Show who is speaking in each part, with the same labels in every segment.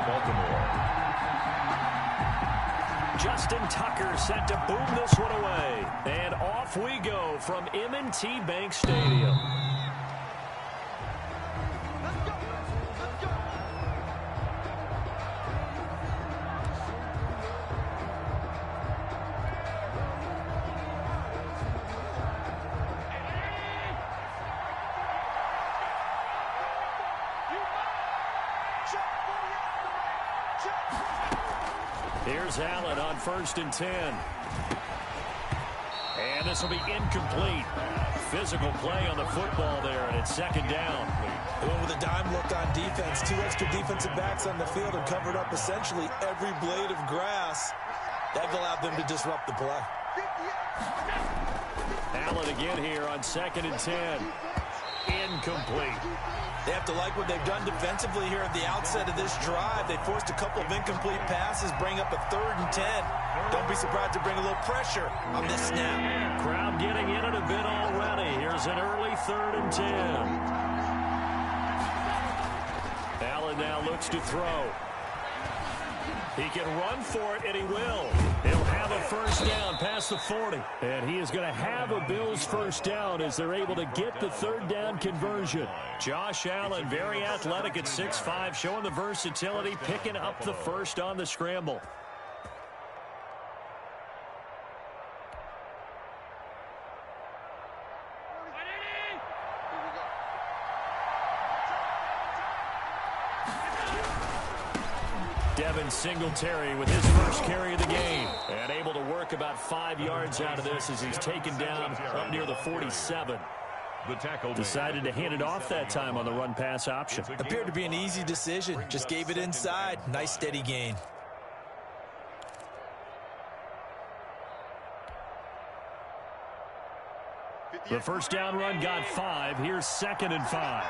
Speaker 1: Baltimore. Justin Tucker set to boom this one away. And off we go from M&T Bank Stadium. Here's Allen on 1st and 10. And this will be incomplete. Physical play on the football there, and it's 2nd down.
Speaker 2: Going with a dime look on defense. 2 extra defensive backs on the field and covered up essentially every blade of grass. That allowed them to disrupt the play.
Speaker 1: Allen again here on 2nd and 10. Incomplete.
Speaker 2: They have to like what they've done defensively here at the outset of this drive. They forced a couple of incomplete passes, bring up a 3rd and 10. Don't be surprised to bring a little pressure on this snap.
Speaker 1: Crowd getting in it a bit already. Here's an early 3rd and 10. Allen now looks to throw. He can run for it, and he will. He'll have a 1st down past the 40. And he is going to have a Bills 1st down as they're able to get the 3rd down conversion. Josh Allen, very athletic at 6'5", showing the versatility, picking up the 1st on the scramble. Devin Singletary with his 1st carry of the game. And able to work about 5 yards out of this as he's taken down up near the 47. Decided to hand it off that time on the run-pass option.
Speaker 2: Appeared to be an easy decision. Just gave it inside. Nice steady gain.
Speaker 1: The 1st down run got 5. Here's 2nd and 5.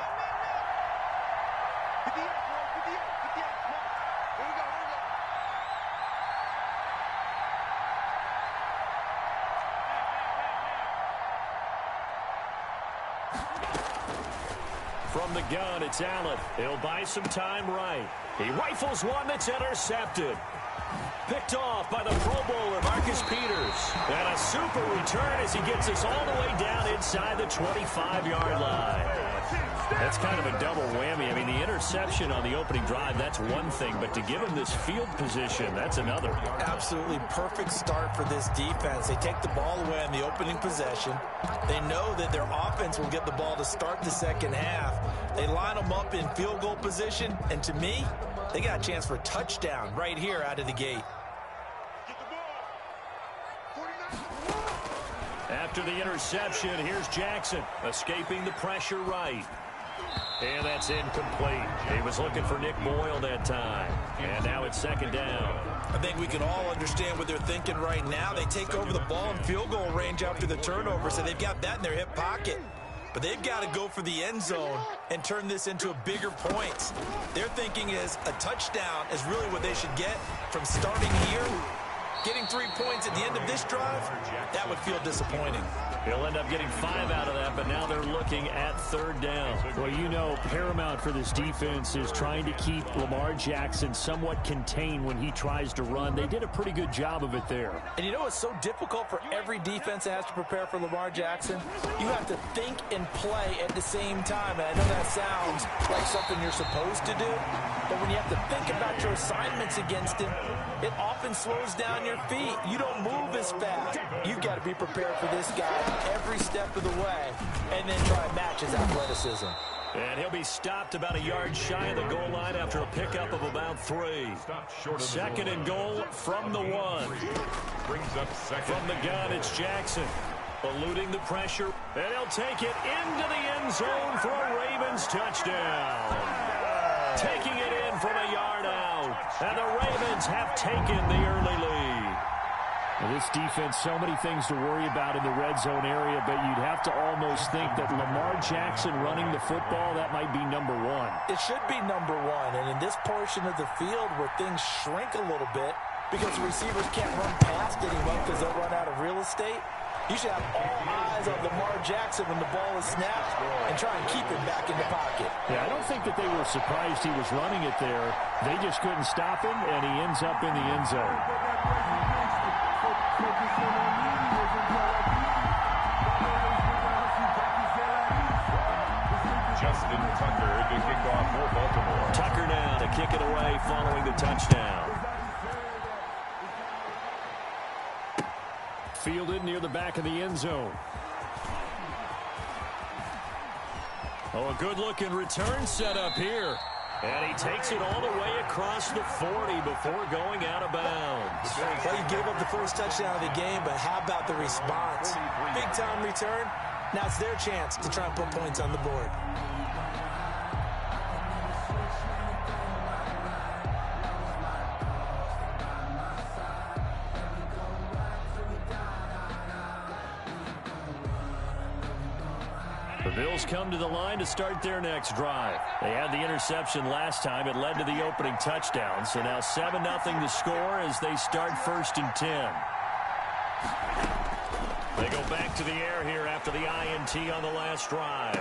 Speaker 1: From the gun, it's Allen. He'll buy some time right. He rifles one that's intercepted. Picked off by the Pro Bowler, Marcus Peters. And a super return as he gets us all the way down inside the 25-yard line. That's kind of a double whammy. I mean, the interception on the opening drive, that's one thing. But to give him this field position, that's another.
Speaker 2: Absolutely perfect start for this defense. They take the ball away on the opening possession. They know that their offense will get the ball to start the 2nd half. They line them up in field goal position. And to me, they got a chance for a touchdown right here out of the gate.
Speaker 1: After the interception, here's Jackson, escaping the pressure right. And that's incomplete. He was looking for Nick Boyle that time. And now it's 2nd down.
Speaker 2: I think we can all understand what they're thinking right now. They take over the ball in field goal range after the turnover, so they've got that in their hip pocket. But they've got to go for the end zone and turn this into a bigger points. Their thinking is a touchdown is really what they should get from starting here. Getting 3 points at the end of this drive, that would feel disappointing.
Speaker 1: He'll end up getting 5 out of that, but now they're looking at 3rd down. Well, you know, paramount for this defense is trying to keep Lamar Jackson somewhat contained when he tries to run. They did a pretty good job of it there.
Speaker 2: And you know it's so difficult for every defense that has to prepare for Lamar Jackson? You have to think and play at the same time. And I know that sounds like something you're supposed to do, but when you have to think about your assignments against him, it often slows down your feet. You don't move as fast. You've got to be prepared for this guy every step of the way and then try and match his athleticism.
Speaker 1: And he'll be stopped about a yard shy of the goal line after a pickup of about 3. 2nd and goal from the 1. From the gun, it's Jackson. Eluding the pressure. And he'll take it into the end zone for a Ravens touchdown. Taking it in from a yard out. And the Ravens have taken the early lead. Well, this defense, so many things to worry about in the red zone area, but you'd have to almost think that Lamar Jackson running the football, that might be number 1.
Speaker 2: It should be number 1, and in this portion of the field where things shrink a little bit because the receivers can't run past anyone because they'll run out of real estate, You should have all eyes on Lamar Jackson when the ball is snapped and try and keep it back in the pocket.
Speaker 1: Yeah, I don't think that they were surprised he was running it there. They just couldn't stop him, and he ends up in the end zone.
Speaker 3: Justin Tucker to kick off for Baltimore.
Speaker 1: Tucker now to kick it away following the touchdown. Fielded near the back of the end zone. Oh, a good-looking return set up here. And he takes it all the way across the 40 before going out of bounds.
Speaker 2: Well, you gave up the first touchdown of the game, but how about the response? Big-time return. Now it's their chance to try and put points on the board.
Speaker 1: The Bills come to the line to start their next drive. They had the interception last time. It led to the opening touchdown. So now 7-0 the score as they start 1st and 10. They go back to the air here after the INT on the last drive.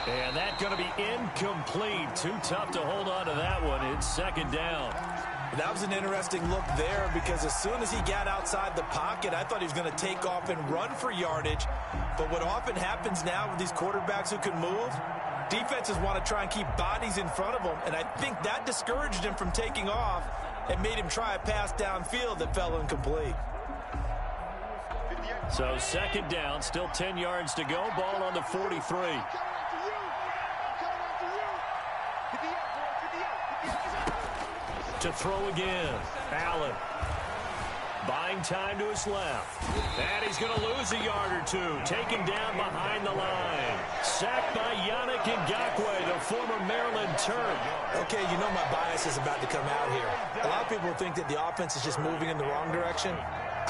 Speaker 1: And that's going to be incomplete. Too tough to hold on to that one. It's 2nd down.
Speaker 2: That was an interesting look there because as soon as he got outside the pocket, I thought he was going to take off and run for yardage. But what often happens now with these quarterbacks who can move, defenses want to try and keep bodies in front of them. And I think that discouraged him from taking off and made him try a pass downfield that fell incomplete.
Speaker 1: So 2nd down, still 10 yards to go. Ball on the 43. To throw again. Allen. Buying time to his left. And he's going to lose a yard or two. Taken down behind the line. Sacked by XLIONKING1969x's, the former Maryland Terp.
Speaker 2: Okay, you know my bias is about to come out here. A lot of people think that the offense is just moving in the wrong direction.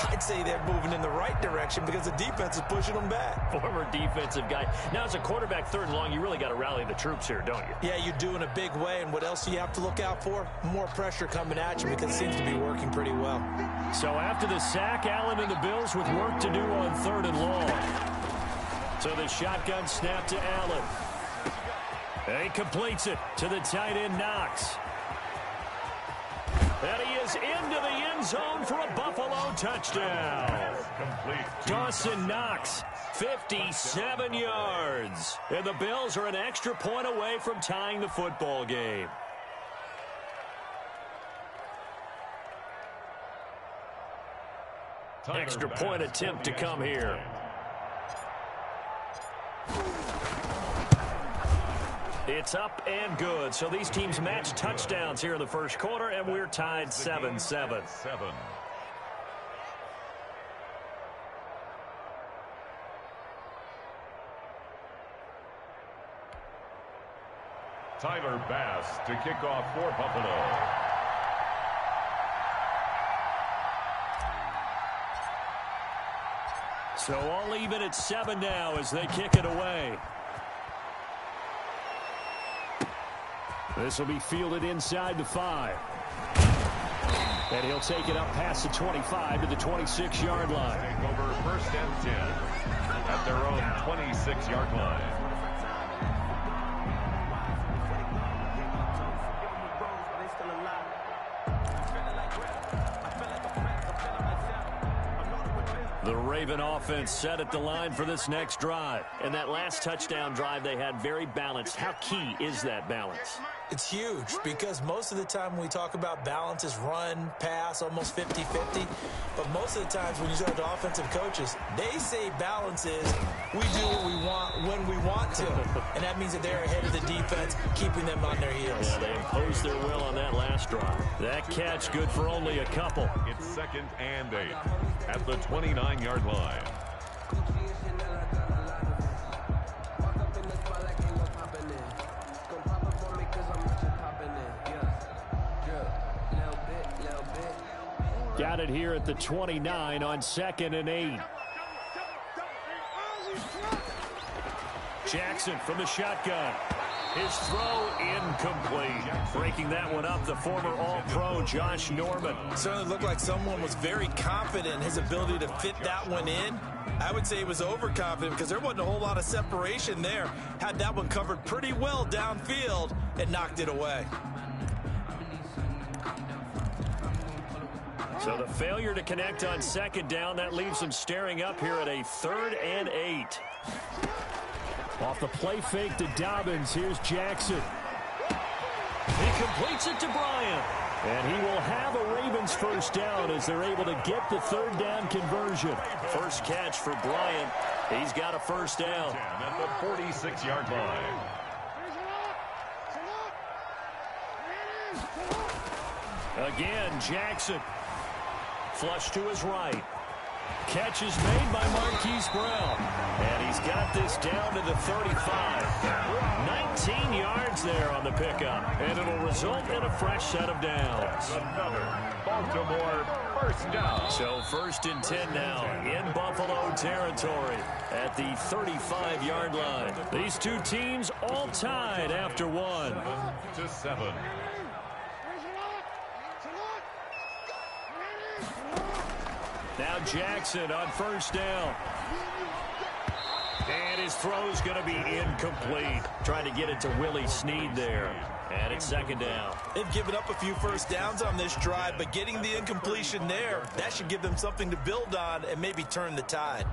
Speaker 2: I'd say they're moving in the right direction because the defense is pushing them back.
Speaker 1: Former defensive guy. Now, as a quarterback 3rd and long, you really got to rally the troops here, don't you?
Speaker 2: Yeah, you do in a big way. And what else do you have to look out for? More pressure coming at you because it seems to be working pretty well.
Speaker 1: So after the sack, Allen and the Bills with work to do on 3rd and long. So the shotgun snap to Allen. And he completes it to the tight end Knox. And he is into the end zone for a Buffalo touchdown. Dawson Knox, 57 yards. And the Bills are an extra point away from tying the football game. Extra point attempt to come here. It's up and good. So these teams match touchdowns here in the 1st quarter, and we're tied 7-7.
Speaker 3: Tyler Bass to kick off for Buffalo.
Speaker 1: So all even at 7 now as they kick it away. This will be fielded inside the 5. And he'll take it up past the 25 to the 26-yard line.
Speaker 3: Take over 1st and 10 at their own 26-yard line.
Speaker 1: The Raven offense set at the line for this next drive. And that last touchdown drive they had very balanced. How key is that balance?
Speaker 2: It's huge because most of the time when we talk about balance is run, pass, almost 50-50. But most of the times when you talk to offensive coaches, they say balance is we do what we want when we want to. And that means that they're ahead of the defense, keeping them on their heels.
Speaker 1: Yeah, they imposed their will on that last drive. That catch good for only a couple.
Speaker 3: It's 2nd and 8 at the 29-yard line.
Speaker 1: Got it here at the 29 on 2nd and 8. Jackson from the shotgun. His throw incomplete. Breaking that one up, the former All-Pro Josh Norman.
Speaker 2: Certainly looked like someone was very confident in his ability to fit that one in. I would say he was overconfident because there wasn't a whole lot of separation there. Had that one covered pretty well downfield and knocked it away.
Speaker 1: So the failure to connect on second down, that leaves them staring up here at a 3rd and 8.
Speaker 4: Off the play fake to Dobbins, here's Jackson.
Speaker 1: He completes it to Bryant. And he will have a Ravens first down as they're able to get the 3rd down conversion. First catch for Bryant. He's got a first down.
Speaker 3: At the 46-yard line.
Speaker 1: Again, Jackson. Flush to his right. Catch is made by Marquise Brown. And he's got this down to the 35. 19 yards there on the pickup. And it'll result in a fresh set of downs.
Speaker 3: Another Baltimore first down.
Speaker 1: So 1st and 10 now in Buffalo territory at the 35-yard line. These two teams all tied after one.
Speaker 3: 7-7.
Speaker 1: Now Jackson on first down. And his throw's going to be incomplete. Trying to get it to Willie Snead there. And it's 2nd down.
Speaker 2: They've given up a few first downs on this drive, but getting the incompletion there, that should give them something to build on and maybe turn the tide.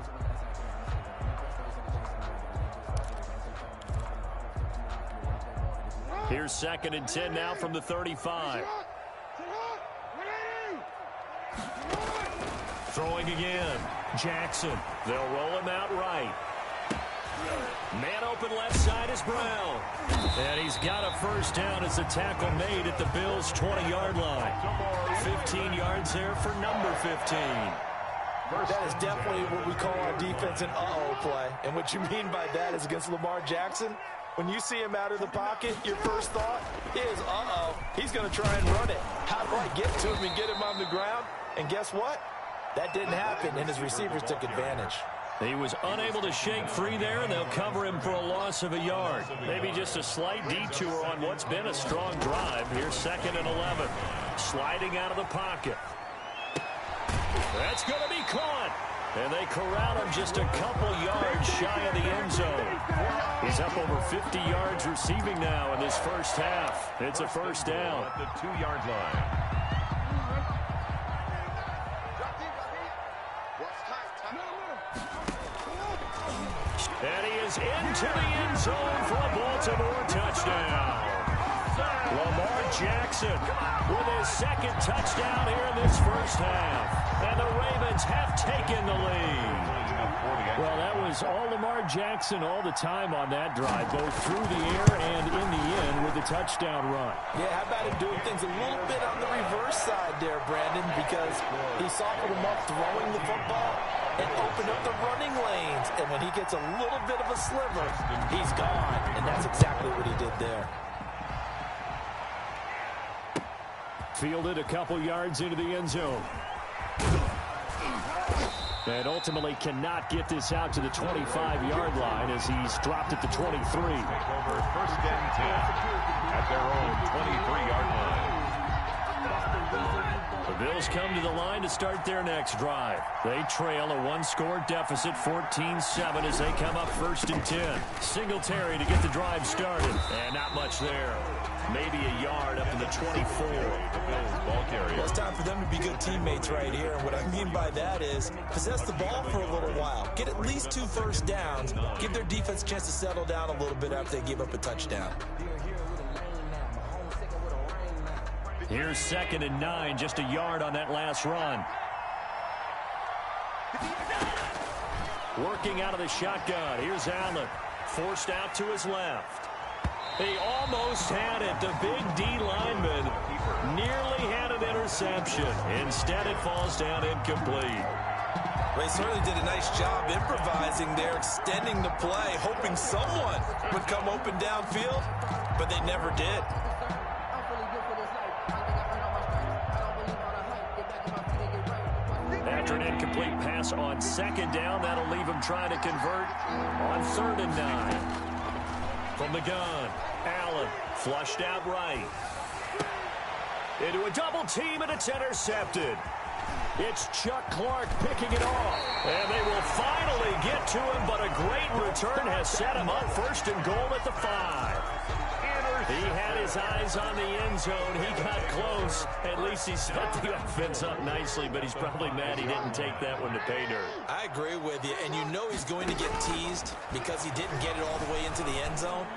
Speaker 1: Here's 2nd and 10 now from the 35. Throwing again. Jackson. They'll roll him out right. Man open left side is Brown. And he's got a first down as the tackle made at the Bills' 20-yard line. 15 yards there for number 15.
Speaker 2: That is definitely what we call our defense an uh-oh play. And what you mean by that is against Lamar Jackson, when you see him out of the pocket, your first thought is, uh-oh, he's going to try and run it. How do I get to him and get him on the ground? And guess what? That didn't happen, and his receivers took advantage.
Speaker 1: He was unable to shake free there, and they'll cover him for a loss of a yard. Maybe just a slight detour on what's been a strong drive. Here's 2nd and 11. Sliding out of the pocket. That's going to be caught. And they corral him just a couple yards shy of the end zone. He's up over 50 yards receiving now in this first half. It's a first down.
Speaker 3: At the 2-yard line.
Speaker 1: And he is into the end zone for a Baltimore touchdown. Lamar Jackson with his 2nd touchdown here in this first half. And the Ravens have taken the lead.
Speaker 4: Well, that was all Lamar Jackson all the time on that drive, both through the air and in the end with the touchdown run.
Speaker 2: Yeah, how about him doing things a little bit on the reverse side there, Brandon, because he softened him up throwing the football and opened up the running lanes. And when he gets a little bit of a sliver, he's gone. And that's exactly what he did there.
Speaker 4: Fielded a couple yards into the end zone. And ultimately cannot get this out to the 25-yard line as he's dropped at the 23.
Speaker 3: Take over 1st and 10 at their own 23-yard line.
Speaker 1: The Bills come to the line to start their next drive. They trail a one-score deficit, 14-7, as they come up 1st and 10. Singletary to get the drive started. And not much there. Maybe a yard up to the 24. The Bills ball carrier.
Speaker 2: Well, it's time for them to be good teammates right here. And what I mean by that is possess the ball for a little while. Get at least 2 first downs. Give their defense a chance to settle down a little bit after they give up a touchdown.
Speaker 1: Here's 2nd and 9, just a yard on that last run. Working out of the shotgun. Here's Allen. Forced out to his left. He almost had it. The big D lineman nearly had an interception. Instead, it falls down incomplete.
Speaker 2: Well, he certainly did a nice job improvising there, extending the play, hoping someone would come open downfield, but they never did.
Speaker 1: After an incomplete pass on 2nd down, that'll leave him trying to convert on 3rd and 9. From the gun, Allen flushed out right. Into a double team, and it's intercepted. It's Chuck Clark picking it off. And they will finally get to him, but a great return has set him up first and goal at the 5. He had his eyes on the end zone. He got close. At least he set the offense up nicely, but he's probably mad he didn't take that one to pay dirt.
Speaker 2: I agree with you, and you know he's going to get teased because he didn't get it all the way into the end zone.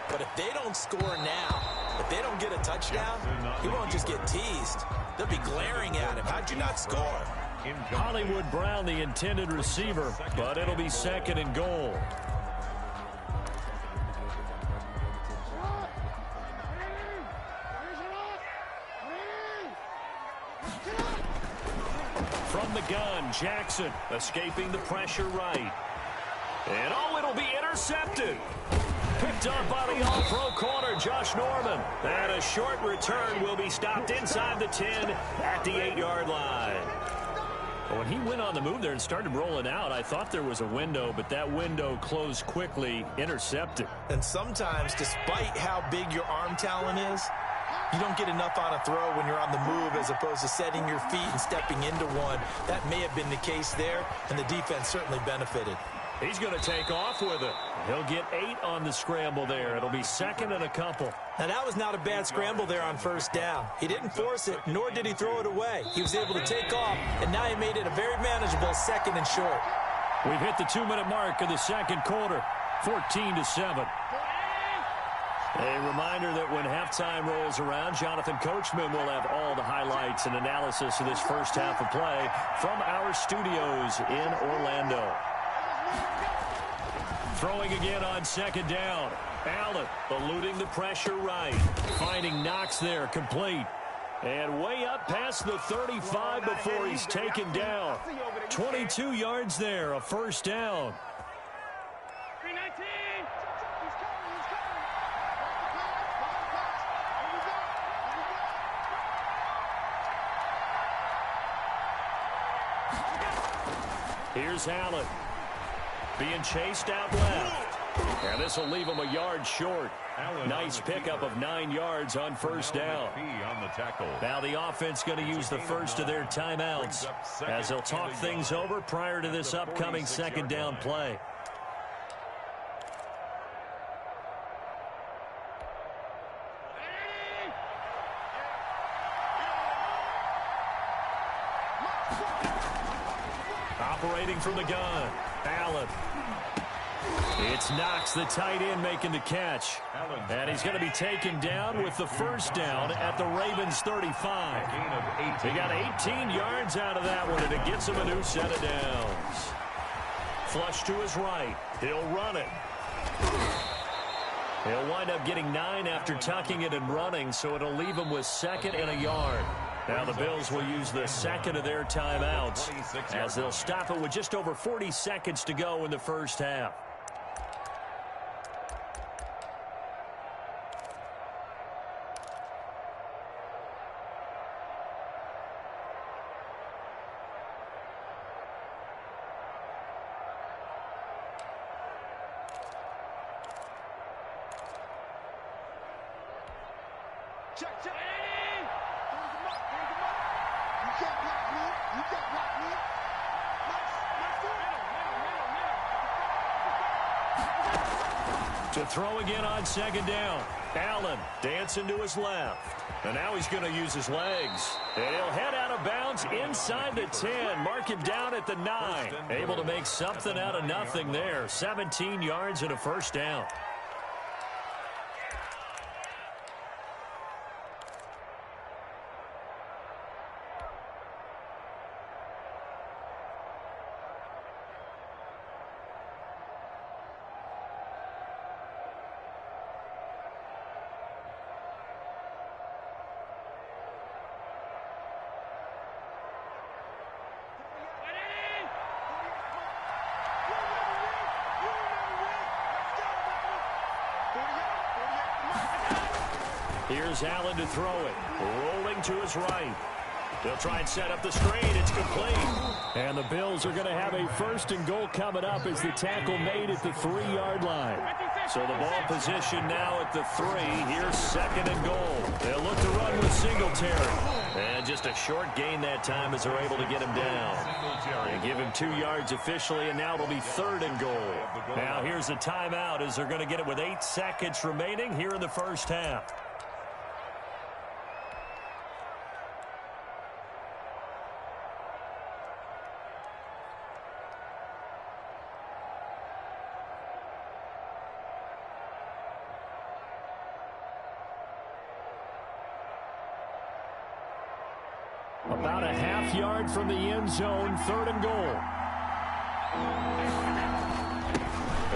Speaker 2: But if they don't score now, if they don't get a touchdown, he won't just get teased. They'll be glaring at him. How'd you not score?
Speaker 1: Hollywood Brown, the intended receiver, but it'll be second and goal. From the gun, Jackson escaping the pressure right. And it'll be intercepted. Picked up by the all-pro corner, Josh Norman. And a short return will be stopped inside the 10 at the 8-yard line. When he went on the move there and started rolling out, I thought there was a window, but that window closed quickly, intercepted.
Speaker 2: And sometimes, despite how big your arm talent is, you don't get enough on a throw when you're on the move as opposed to setting your feet and stepping into one. That may have been the case there, and the defense certainly benefited.
Speaker 1: He's going to take off with it. He'll get 8 on the scramble there. It'll be second and a couple.
Speaker 2: Now, that was not a bad scramble there on first down. He didn't force it, nor did he throw it away. He was able to take off, and now he made it a very manageable second and short.
Speaker 1: We've hit the 2-minute mark of the second quarter, 14-7. A reminder that when halftime rolls around, Jonathan Coachman will have all the highlights and analysis of this first half of play from our studios in Orlando. Throwing again on second down. Allen eluding the pressure right. Finding Knox there, complete. And way up past the 35 before he's taken down. 22 yards there, a first down. Here's Allen. Being chased out left. And this will leave him a yard short. Nice pickup of 9 yards on first down. Now the offense going to use the first of their timeouts as they'll talk things over prior to this upcoming second down play. Operating from the gun, Allen. It's Knox, the tight end, making the catch. And he's going to be taken down with the first down at the Ravens 35. He got 18 yards out of that one, and it gets him a new set of downs. Flush to his right. He'll run it. He'll wind up getting 9 after tucking it and running, so it'll leave him with second and a yard. Now the Bills will use the second of their timeouts as they'll stop it with just over 40 seconds to go in the first half. To throw again on second down. Allen dancing to his left. And now he's going to use his legs. And he'll head out of bounds inside the 10. Mark him down at the 9. Able to make something out of nothing there. 17 yards and a first down. Here's Allen to throw it. Rolling to his right. They'll try and set up the screen. It's complete. And the Bills are going to have a first and goal coming up as the tackle made at the 3-yard line. So the ball position now at the 3. Here's 2nd and goal. They'll look to run with Singletary. And just a short gain that time as they're able to get him down. They give him 2 yards officially, and now it'll be 3rd and goal. Now here's a timeout as they're going to get it with 8 seconds remaining here in the first half. About a half yard from the end zone, 3rd and goal.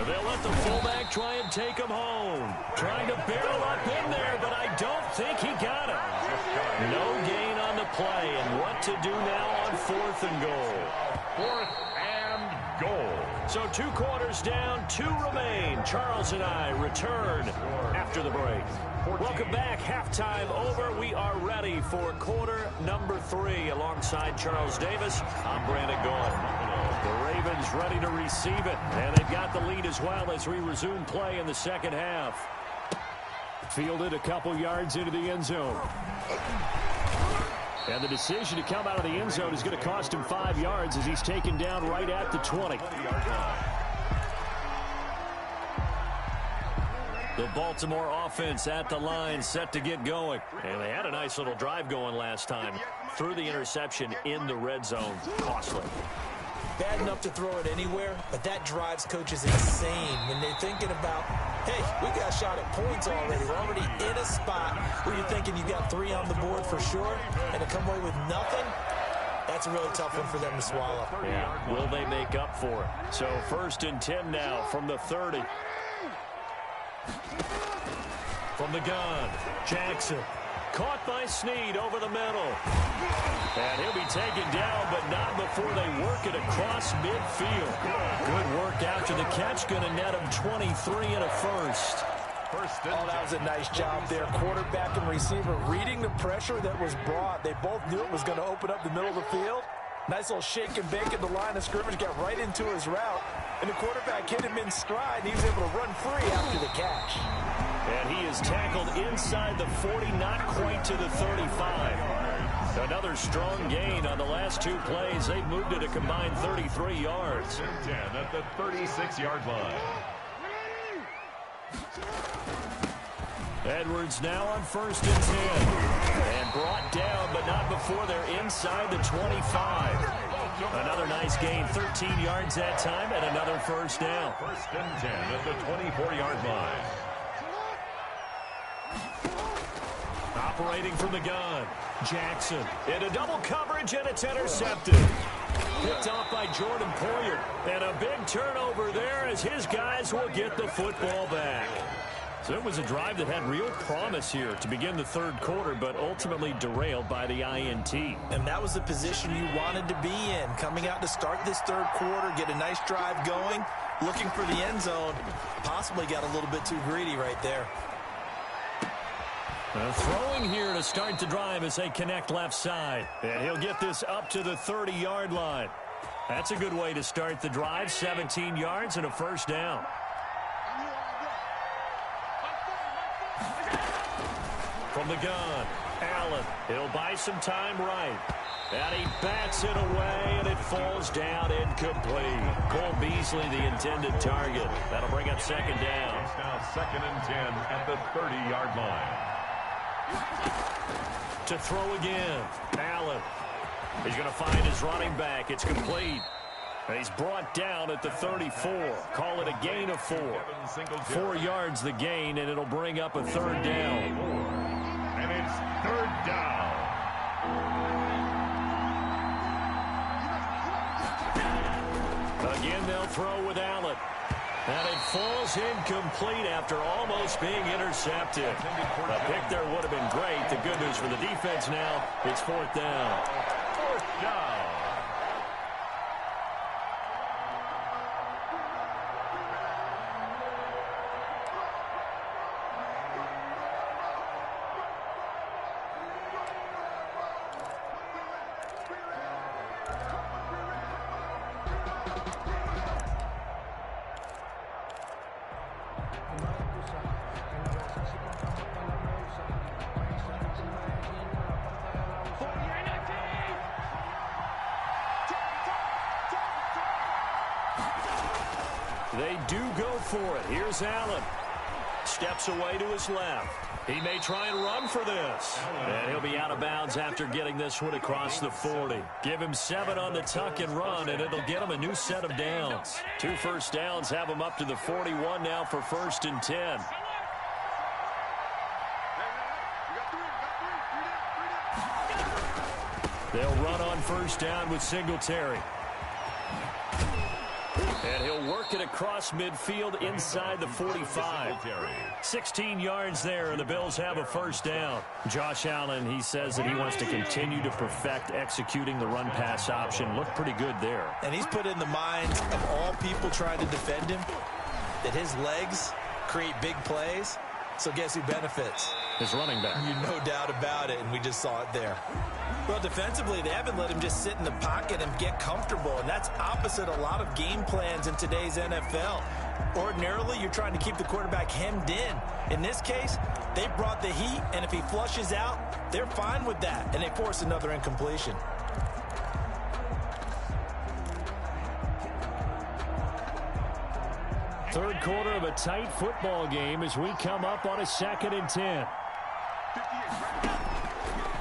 Speaker 1: They'll let the fullback try and take him home. Trying to barrel up in there, but I don't think he got it. No gain on the play, and what to do now on 4th and goal.
Speaker 3: 4th and goal.
Speaker 1: So 2 quarters down, 2 remain. Charles and I return after the break. Welcome back. Halftime over. We are ready for quarter number 3. Alongside Charles Davis, I'm Brandon Gault. The Ravens ready to receive it, and they've got the lead as well as we resume play in the second half.
Speaker 4: Fielded a couple yards into the end zone. And the decision to come out of the end zone is going to cost him 5 yards as he's taken down right at the 20.
Speaker 1: The Baltimore offense at the line, set to get going. And they had a nice little drive going last time. Threw the interception in the red zone. Costly.
Speaker 2: Bad enough to throw it anywhere, but that drives coaches insane when they're thinking about, hey, we got shot at points already. We're already in a spot where you're thinking you got 3 on the board for sure, and to come away with nothing, that's a really tough one for them to swallow.
Speaker 1: Yeah, will they make up for it? So 1st and 10 now from the 30. From the gun, Jackson. Caught by Snead over the middle. And he'll be taken down, but not before they work it across midfield. Good work after the catch. Going to net him 23 and a first.
Speaker 2: Oh, that was a nice job there. Quarterback and receiver reading the pressure that was brought. They both knew it was going to open up the middle of the field. Nice little shake and bake at the line of scrimmage. Got right into his route. And the quarterback hit him in stride. And he was able to run free after the catch.
Speaker 1: And he is tackled inside the 40, not quite to the 35. Another strong gain on the last 2 plays. They've moved it a combined 33 yards.
Speaker 3: 10 at the 36-yard line.
Speaker 1: Edwards now on 1st and 10. And brought down, but not before they're inside the 25. Another nice gain, 13 yards that time, and another first down.
Speaker 3: 1st and 10 at the 24-yard line.
Speaker 1: Operating from the gun, Jackson into double coverage, and it's intercepted. Picked off by Jordan Poyer. And a big turnover there as his guys will get the football back. So it was a drive that had real promise here to begin the 3rd quarter, but ultimately derailed by the INT.
Speaker 2: And that was the position you wanted to be in. Coming out to start this 3rd quarter, get a nice drive going, looking for the end zone. Possibly got a little bit too greedy right there.
Speaker 1: Throwing here to start the drive as they connect left side. And he'll get this up to the 30-yard line. That's a good way to start the drive. 17 yards and a first down. From the gun, Allen. He'll buy some time right. And he bats it away, and it falls down incomplete. Cole Beasley, the intended target. That'll bring up 2nd down.
Speaker 3: It's now 2nd and 10 at the 30-yard line.
Speaker 1: To throw again, Allen. He's going to find his running back. It's complete. And he's brought down at the 34. Call it a gain of 4. 4 yards the gain, and it'll bring up a 3rd down.
Speaker 3: And it's 3rd down.
Speaker 1: Again, they'll throw with Allen. And it falls incomplete after almost being intercepted. A pick there would have been great. The good news for the defense now, it's 4th down.
Speaker 3: 4th down.
Speaker 1: They do go for it. Here's Allen. Steps away to his left. He may try and run for this. And he'll be out of bounds after getting this one across the 40. Give him 7 on the tuck and run, and it'll get him a new set of downs. 2 first downs have him up to the 41 now for 1st and 10. They'll run on 1st down with Singletary. And he'll work it across midfield inside the 45. 16 yards there, and the Bills have a 1st down. Josh Allen, he says that he wants to continue to perfect executing the run-pass option. Looked pretty good there.
Speaker 2: And he's put in the minds of all people trying to defend him that his legs create big plays. So guess who benefits?
Speaker 1: His running back.
Speaker 2: No doubt about it, and we just saw it there. Well, defensively, they haven't let him just sit in the pocket and get comfortable, and that's opposite a lot of game plans in today's NFL. Ordinarily, you're trying to keep the quarterback hemmed in. In this case, they brought the heat, and if he flushes out, they're fine with that, and they force another incompletion.
Speaker 4: Third quarter of a tight football game as we come up on a 2nd and 10.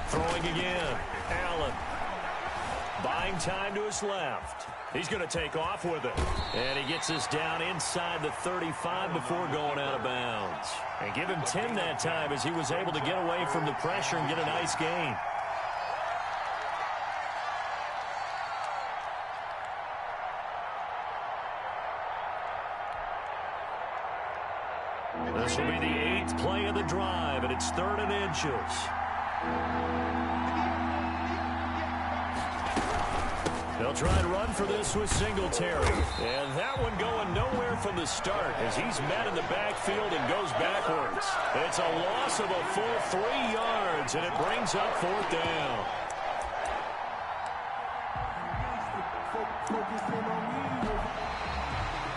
Speaker 1: Throwing again. Allen. Buying time to his left. He's going to take off with it. And he gets us down inside the 35 before going out of bounds. And give him 10 that time as he was able to get away from the pressure and get a nice gain. This will be the 8th play of the drive, and it's 3rd and inches. They'll try and run for this with Singletary. And that one going nowhere from the start as he's met in the backfield and goes backwards. It's a loss of a full 3 yards, and it brings up 4th down.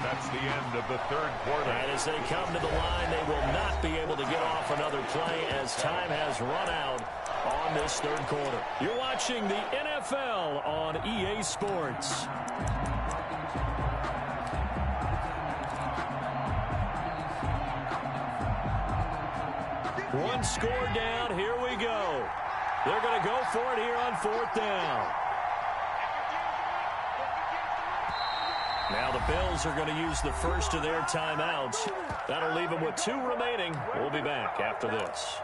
Speaker 3: That's the end of the 3rd quarter.
Speaker 1: And as they come to the line, they will not be able to get off another play as time has run out on this 3rd quarter. You're watching the NFL on EA Sports. One score down. Here we go. They're going to go for it here on 4th down. Now the Bills are going to use the first of their timeouts. That'll leave them with 2 remaining. We'll be back after this.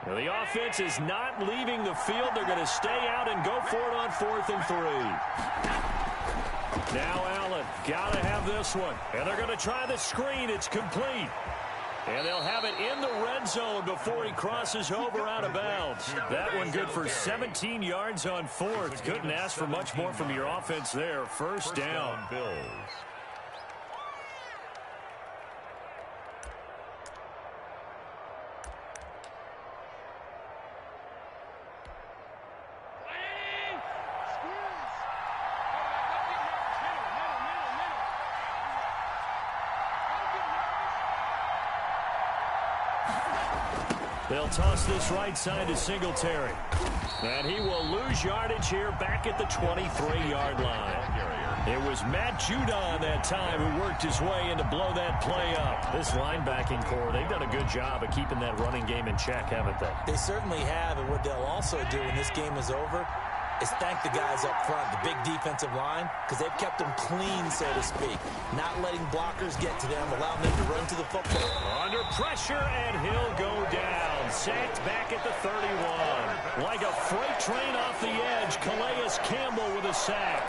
Speaker 1: Now the offense is not leaving the field. They're going to stay out and go for it on 4th and 3. Now Allen, got to have this one. And they're going to try the screen. It's complete. And they'll have it in the red zone before he crosses over out of bounds. That one good for 17 yards on 4th. Couldn't ask for much more from your offense there. 1st down.
Speaker 3: Bills.
Speaker 1: They'll toss this right side to Singletary. And he will lose yardage here back at the 23-yard line. It was Matt Judon that time who worked his way in to blow that play up. This linebacking core, they've done a good job of keeping that running game in check, haven't they?
Speaker 2: They certainly have, and what they'll also do when this game is over is thank the guys up front, the big defensive line, because they've kept them clean, so to speak. Not letting blockers get to them, allowing them to run to the football.
Speaker 1: Under pressure, and he'll go down. Sacked back at the 31. Like a freight train off the edge, Calais Campbell with a sack.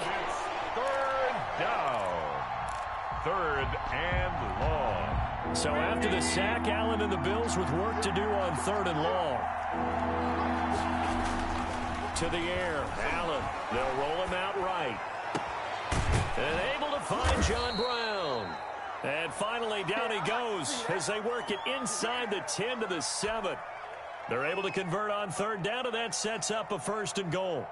Speaker 3: 3rd down. 3rd and long.
Speaker 1: So after the sack, Allen and the Bills with work to do on 3rd and long. To the air, Allen. They'll roll him out right. And able to find John Brown. And finally, down he goes as they work it inside the 10 to the 7. They're able to convert on 3rd down, and that sets up a 1st and goal.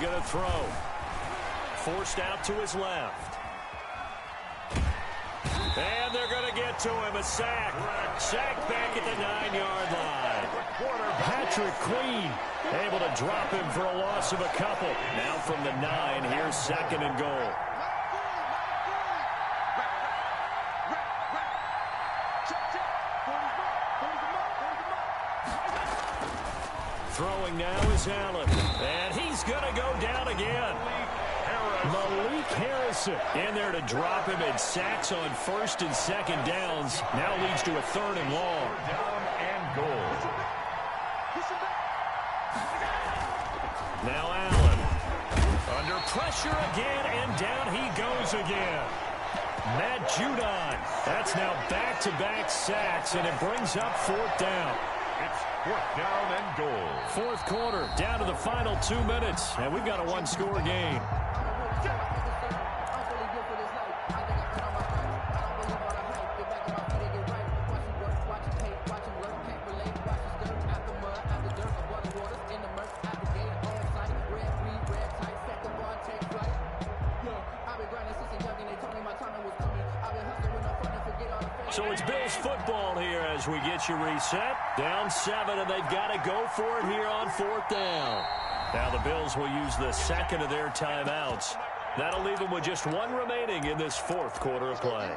Speaker 1: going to throw. Forced out to his left. And they're going to get to him. A sack. Sack back at the 9-yard line.
Speaker 4: Patrick Queen
Speaker 1: able to drop him for a loss of a couple. Now from the 9, here's 2nd and goal. Throwing now is Allen. And he's going to go down again.
Speaker 4: Malik Harrison
Speaker 1: in there to drop him, and sacks on 1st and 2nd downs. Now leads to a 3rd and long.
Speaker 3: Down and goal.
Speaker 1: Now Allen. Under pressure again, and down he goes again. Matt Judon. That's now back-to-back sacks, and it brings up 4th down.
Speaker 3: It's 4th down and goal.
Speaker 1: 4th quarter, down to the final 2 minutes, and we've got a 1-score game. So it's Bills football here as we get you reset. Down 7, and they've got to go for it here on 4th down. Now the Bills will use the 2nd of their timeouts. That'll leave them with just 1 remaining in this 4th quarter of play.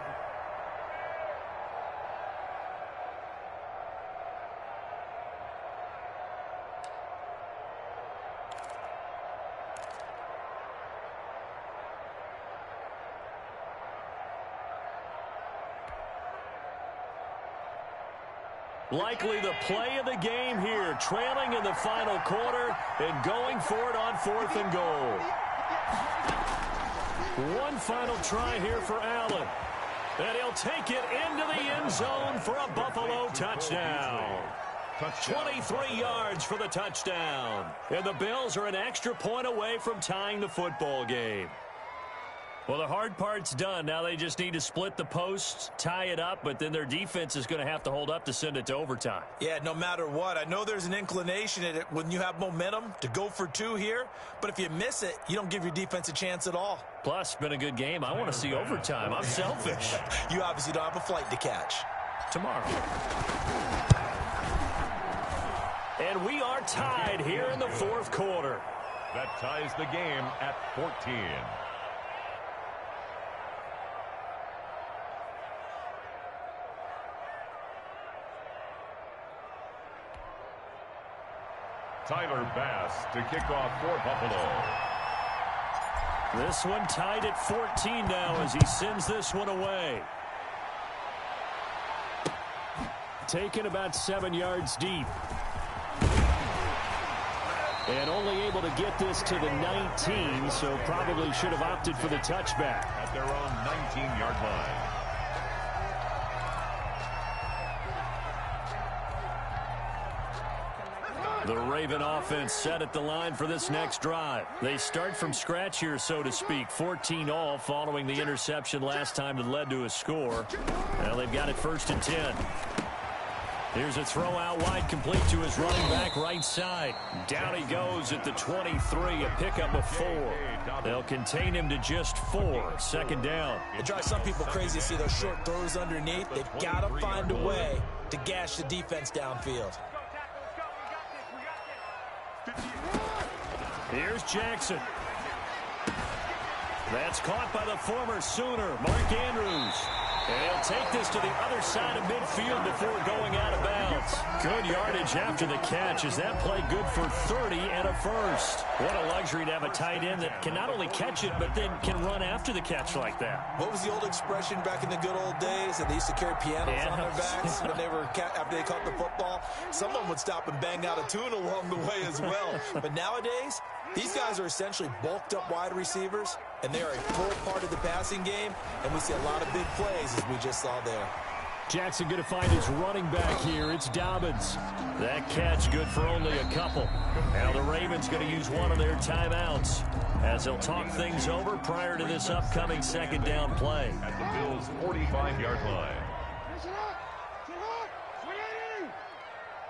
Speaker 1: Likely the play of the game here, trailing in the final quarter and going for it on 4th and goal. One final try here for Allen. And he'll take it into the end zone for a Buffalo touchdown. 23 yards for the touchdown. And the Bills are an extra point away from tying the football game. Well, the hard part's done. Now they just need to split the posts, tie it up, but then their defense is going to have to hold up to send it to overtime.
Speaker 2: Yeah, no matter what. I know there's an inclination in it when you have momentum to go for 2 here, but if you miss it, you don't give your defense a chance at all.
Speaker 1: Plus, been a good game. I want to see overtime. I'm selfish.
Speaker 2: You obviously don't have a flight to catch.
Speaker 1: Tomorrow. And we are tied here in the 4th quarter.
Speaker 3: That ties the game at 14. Tyler Bass to kick off for Buffalo.
Speaker 1: This one tied at 14 now as he sends this one away. Taken about 7 yards deep. And only able to get this to the 19, so probably should have opted for the touchback.
Speaker 3: At their own 19-yard line.
Speaker 1: The Raven offense set at the line for this next drive. They start from scratch here, so to speak. 14-all following the interception last time that led to a score. Now they've got it 1st and 10. Here's a throw out wide, complete to his running back right side. Down he goes at the 23, a pickup of 4. They'll contain him to just 4. 2nd down.
Speaker 2: It drives some people crazy to see those short throws underneath. They've got to find a way to gash the defense downfield.
Speaker 1: Here's Jackson. That's caught by the former Sooner, Mark Andrews. And he'll take this to the other side of midfield before going out of bounds. Good yardage after the catch. Is that play good for 30 and a first? What a luxury to have a tight end that can not only catch it, but then can run after the catch like that.
Speaker 2: What was the old expression back in the good old days? That they used to carry pianos on their backs when they were after they caught the football. Someone would stop and bang out a tune along the way as well. But nowadays, these guys are essentially bulked up wide receivers, and they are a full part of the passing game, and we see a lot of big plays as we just saw there.
Speaker 4: Jackson going to find his running back here. It's Dobbins.
Speaker 1: That catch good for only a couple. Now the Ravens going to use one of their timeouts as they'll talk things over prior to this upcoming 2nd down play.
Speaker 3: At the Bills' 45-yard line.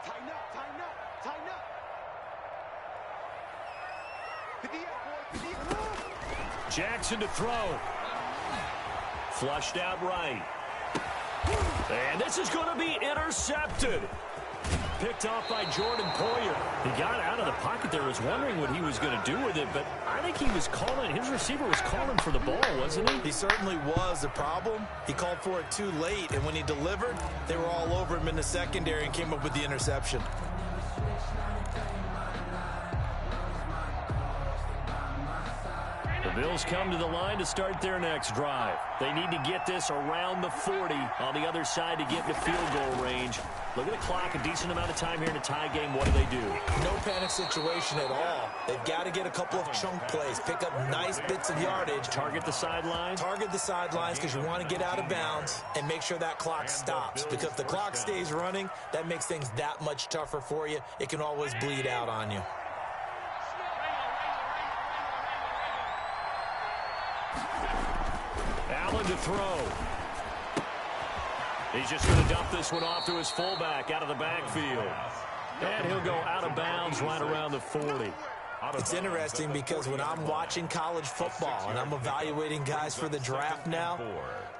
Speaker 5: Tighten up.
Speaker 1: Jackson to throw. Flushed out right. And this is going to be intercepted. Picked off by Jordan Poyer. He got out of the pocket there. Was wondering what he was going to do with it, but I think he was calling. His receiver was calling for the ball, wasn't he?
Speaker 2: He certainly was. The problem, he called for it too late, and when he delivered, they were all over him in the secondary and came up with the interception.
Speaker 1: The Bills come to the line to start their next drive. They need to get this around the 40 on the other side to get into field goal range. Look at the clock, a decent amount of time here in a tie game. What do?
Speaker 2: No panic situation at all. They've got to get a couple of chunk plays, pick up nice bits of yardage.
Speaker 1: Target the sideline?
Speaker 2: Target the sidelines because you want to get out of bounds and make sure that clock stops. Because if the clock stays running, that makes things that much tougher for you. It can always bleed out on you.
Speaker 1: Allen to throw. He's just going to dump this one off to his fullback out of the backfield. And he'll go out of bounds right around the 40.
Speaker 2: It's interesting because when I'm watching college football and I'm evaluating guys for the draft now,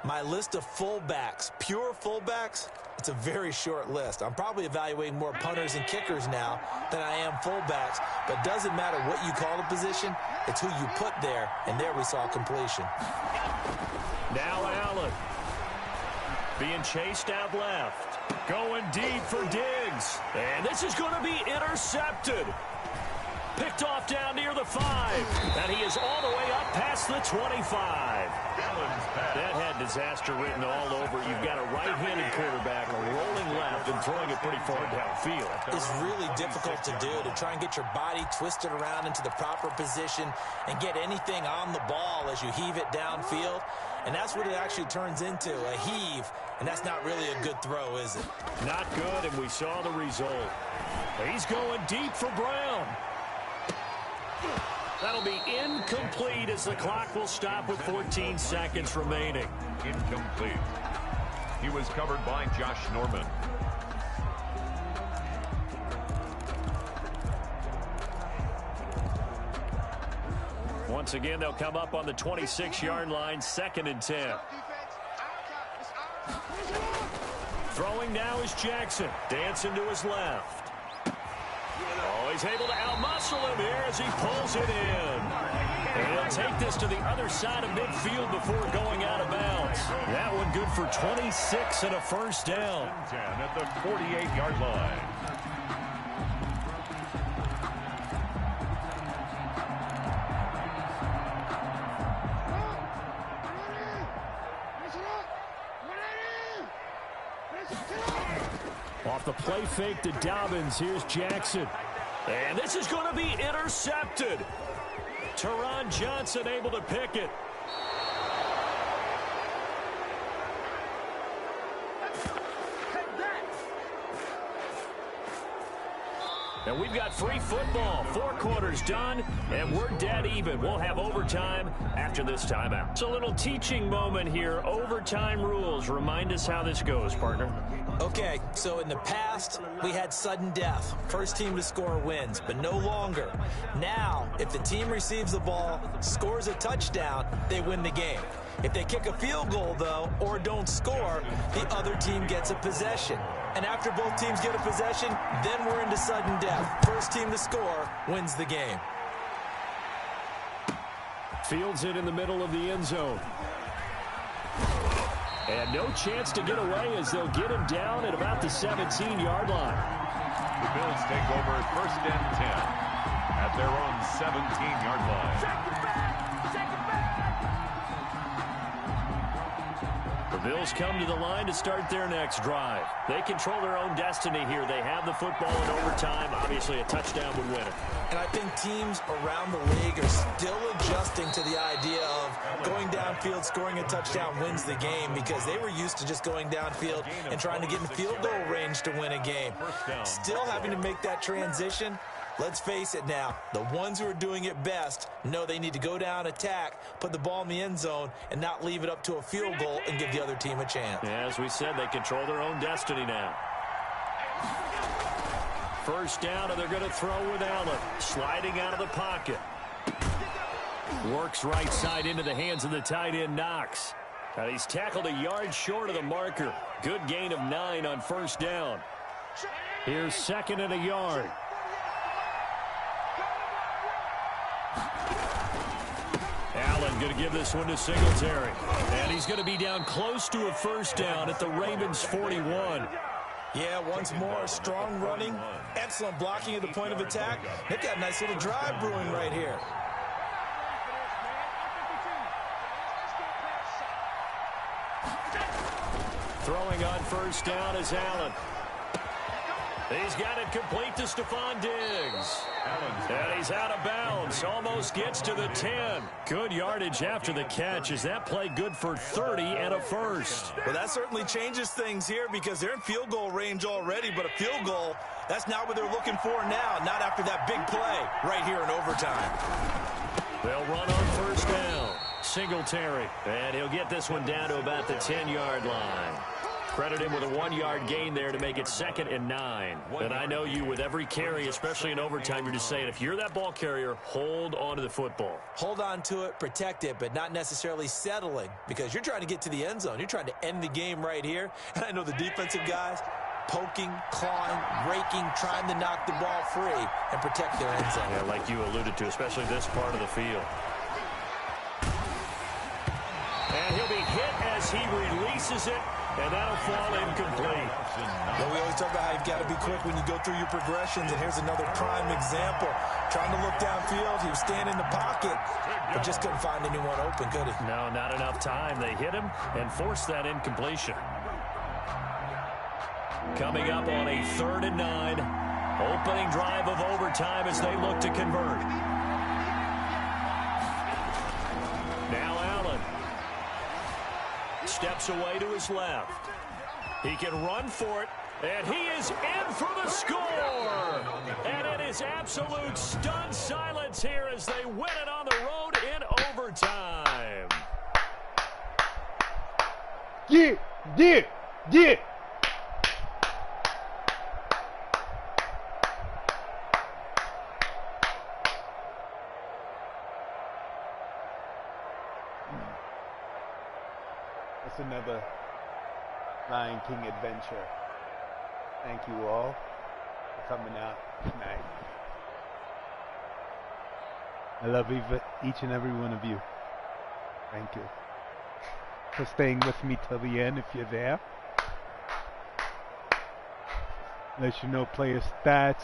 Speaker 2: my list of fullbacks, pure fullbacks, it's a very short list. I'm probably evaluating more punters and kickers now than I am fullbacks, but it doesn't matter what you call the position, it's who you put there, and there we saw completion.
Speaker 1: Now Allen being chased out left, going deep for Diggs, and this is going to be intercepted. Picked off down near the 5, and he is all the way up past the 25. That had disaster written all over. You've got a right-handed quarterback rolling left and throwing it pretty far downfield.
Speaker 2: It's really difficult to do, to try and get your body twisted around into the proper position and get anything on the ball as you heave it downfield. And that's what it actually turns into, a heave. And that's not really a good throw, is it?
Speaker 1: Not good, and we saw the result. He's going deep for Brown. That'll be incomplete as the clock will stop with 14 seconds remaining.
Speaker 3: Incomplete. He was covered by Josh Norman.
Speaker 1: Once again, they'll come up on the 26-yard line, 2nd and 10. Throwing now is Jackson. Dancing to his left. Oh, he's able to outmuscle him here as he pulls it in. And he'll take this to the other side of midfield before going out of bounds. That one good for 26 and a first down.
Speaker 3: 10 at the 48-yard line.
Speaker 1: Off the play fake to Dobbins, here's Jackson. And this is going to be intercepted. Teron Johnson able to pick it. And we've got free football. 4 quarters done, and we're dead even. We'll have overtime after this timeout. It's a little teaching moment here. Overtime rules. Remind us how this goes, partner.
Speaker 2: Okay, so in the past, we had sudden death. First team to score wins, but no longer. Now, if the team receives the ball, scores a touchdown, they win the game. If they kick a field goal, though, or don't score, the other team gets a possession. And after both teams get a possession, then we're into sudden death. First team to score wins the game.
Speaker 1: Fields it in the middle of the end zone. And no chance to get away as they'll get him down at about the 17-yard line.
Speaker 3: The Bills take over 1st and 10 at their own 17-yard line.
Speaker 1: The Bills come to the line to start their next drive. They control their own destiny here. They have the football in overtime. Obviously, a touchdown would win it.
Speaker 2: And I think teams around the league are still adjusting to the idea of going downfield, scoring a touchdown wins the game, because they were used to just going downfield and trying to get in field goal range to win a game. Still having to make that transition. Let's face it now, the ones who are doing it best know they need to go down, attack, put the ball in the end zone, and not leave it up to a field goal and give the other team a chance.
Speaker 1: Yeah, as we said, they control their own destiny now. First down, and they're going to throw with Allen. Sliding out of the pocket. Works right side into the hands of the tight end, Knox. And he's tackled a yard short of the marker. Good gain of 9 on first down. Here's 2nd and a yard. Allen going to give this one to Singletary. And he's going to be down close to a first down at the Ravens' 41.
Speaker 2: Yeah, once more, strong running, excellent blocking at the point of attack. They've got a nice little drive brewing right here.
Speaker 1: Throwing on first down is Allen. He's got it complete to Stephon Diggs. And he's out of bounds. Almost gets to the 10. Good yardage after the catch. Is that play good for 30 and a first?
Speaker 2: Well, that certainly changes things here because they're in field goal range already, but a field goal, that's not what they're looking for now, not after that big play right here in overtime.
Speaker 1: They'll run on first down. Singletary. And he'll get this one down to about the 10-yard line. Credit him with a 1-yard gain there to make it 2nd and 9. And I know you, with every carry, especially in overtime, you're just saying, if you're that ball carrier, hold on to the football.
Speaker 2: Hold on to it, protect it, but not necessarily settling because you're trying to get to the end zone. You're trying to end the game right here. And I know the defensive guys poking, clawing, raking, trying to knock the ball free and protect their end zone.
Speaker 1: Yeah, like you alluded to, especially this part of the field. And he'll be hit as he releases it. And that'll fall incomplete.
Speaker 2: Yeah, we always talk about how you've got to be quick when you go through your progressions, and here's another prime example. Trying to look downfield, he was standing in the pocket, but just couldn't find anyone open, could he?
Speaker 1: No, not enough time. They hit him and forced that incompletion. Coming up on a 3rd and 9. Opening drive of overtime as they look to convert. Now Allen. Steps away to his left. He can run for it, and he is in for the score. And it is absolute stunned silence here as they win it on the road in overtime.
Speaker 5: Yeah. That's another Lion King adventure. Thank you all for coming out tonight. I love each and every one of you. Thank you for staying with me till the end if you're there. Let you know player stats.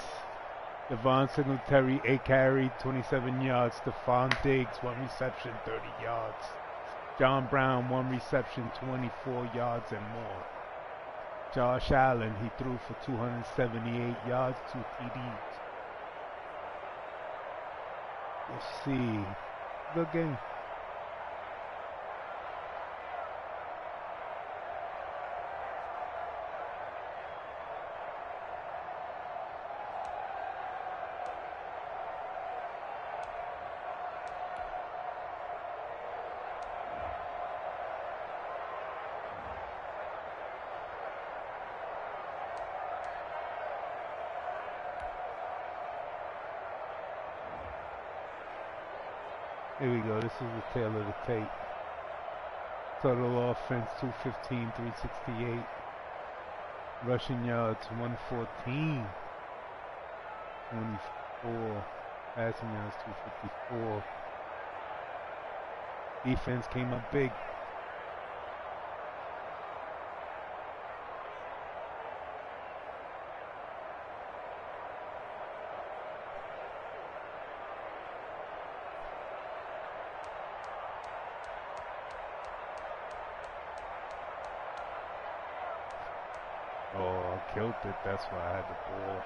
Speaker 5: Devon Singletary, 8 carry, 27 yards. Stephon Diggs, 1 reception, 30 yards. John Brown, 1 reception, 24 yards and more. Josh Allen, he threw for 278 yards, 2 TDs. Let's see. Good game. Here we go. This is the tail of the tape. Total offense 215, 368. Rushing yards 114, 24. Passing yards 254. Defense came up big. Oh, I killed it. That's why I had the ball.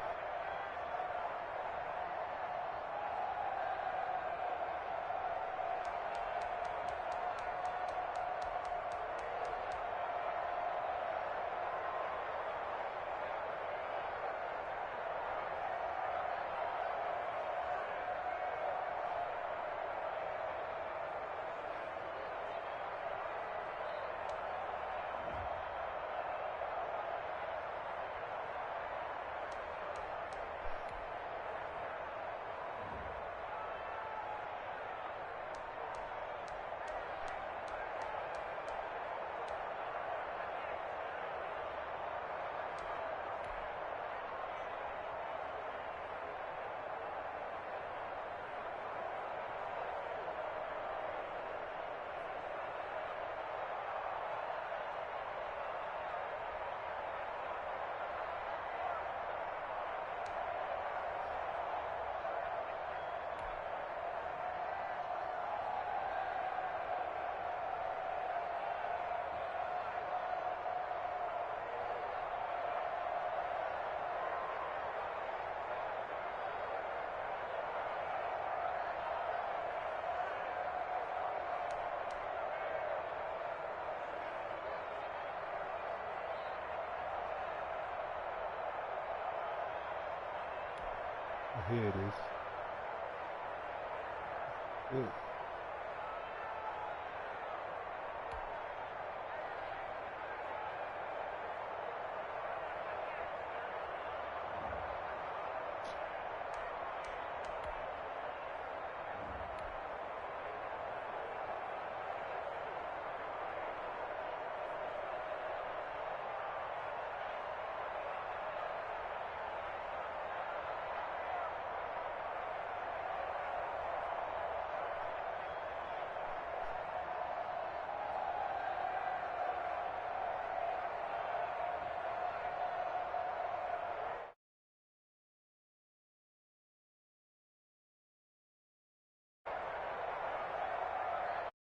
Speaker 5: here it is. Good.